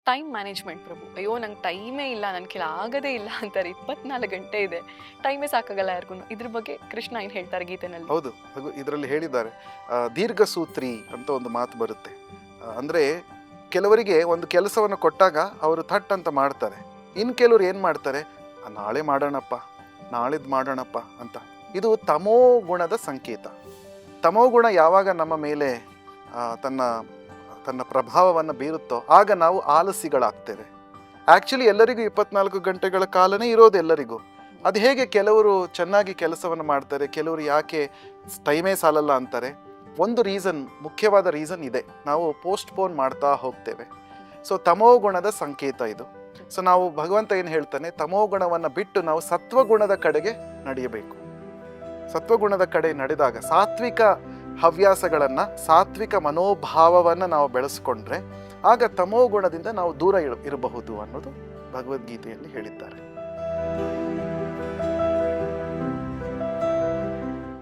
Time management ಪ್ರಭು. ಅಯ್ಯೋ ನಂಗೆ ಟೈಮೇ ಇಲ್ಲ, ನನ್ನ ಕೈಲಿ ಆಗದೇ ಇಲ್ಲ ಅಂತಾರೆ. 24 ಗಂಟೆ ಇದೆ, ಟೈಮೇ ಸಾಕಾಗಲ್ಲ ಯಾರಿಗೂ. ಇದ್ರ ಬಗ್ಗೆ ಕೃಷ್ಣ ಏನು ಹೇಳ್ತಾರೆ ಗೀತೆನಲ್ಲಿ? ಹೌದು, ಇದರಲ್ಲಿ ಹೇಳಿದ್ದಾರೆ. ದೀರ್ಘಸೂತ್ರಿ ಅಂತ ಒಂದು ಮಾತು ಬರುತ್ತೆ. ಅಂದರೆ ಕೆಲವರಿಗೆ ಒಂದು ಕೆಲಸವನ್ನು ಕೊಟ್ಟಾಗ ಅವರು ಥಟ್ ಅಂತ ಮಾಡ್ತಾರೆ. ಇನ್ನು ಕೆಲವರು ಏನು ಮಾಡ್ತಾರೆ, ನಾಳೆ ಮಾಡೋಣಪ್ಪ, ನಾಳಿದ್ದು ಮಾಡೋಣಪ್ಪ ಅಂತ. ಇದು ತಮೋ ಗುಣದ ಸಂಕೇತ. ತಮೋ ಗುಣ ಯಾವಾಗ ನಮ್ಮ ಮೇಲೆ ತನ್ನ ತನ್ನ ಪ್ರಭಾವವನ್ನು ಬೀರುತ್ತೋ ಆಗ ನಾವು ಆಲಸಿಗಳಾಗ್ತೇವೆ. ಆ್ಯಕ್ಚುಲಿ ಎಲ್ಲರಿಗೂ 24 ಗಂಟೆಗಳ ಕಾಲನೇ ಇರೋದು ಎಲ್ಲರಿಗೂ. ಅದು ಹೇಗೆ ಕೆಲವರು ಚೆನ್ನಾಗಿ ಕೆಲಸವನ್ನು ಮಾಡ್ತಾರೆ, ಕೆಲವರು ಯಾಕೆ ಟೈಮೇ ಸಾಲಲ್ಲ ಅಂತಾರೆ? ಒಂದು ಮುಖ್ಯವಾದ ರೀಸನ್ ಇದೆ, ನಾವು ಪೋಸ್ಟ್ಪೋನ್ ಮಾಡ್ತಾ ಹೋಗ್ತೇವೆ. ಸೊ ತಮೋ ಗುಣದ ಸಂಕೇತ ಇದು. ಸೊ ನಾವು ಭಗವಂತ ಏನು ಹೇಳ್ತಾನೆ, ತಮೋ ಗುಣವನ್ನು ಬಿಟ್ಟು ನಾವು ಸತ್ವಗುಣದ ಕಡೆಗೆ ನಡೆಯಬೇಕು. ಸತ್ವಗುಣದ ಕಡೆ ನಡೆದಾಗ ಸಾತ್ವಿಕ ಹವ್ಯಾಸಗಳನ್ನು, ಸಾತ್ವಿಕ ಮನೋಭಾವವನ್ನು ನಾವು ಬೆಳೆಸ್ಕೊಂಡ್ರೆ ಆಗ ತಮೋ ಗುಣದಿಂದ ನಾವು ದೂರ ಇರಬಹುದು ಅನ್ನೋದು ಭಗವದ್ಗೀತೆಯಲ್ಲಿ ಹೇಳಿದ್ದಾರೆ.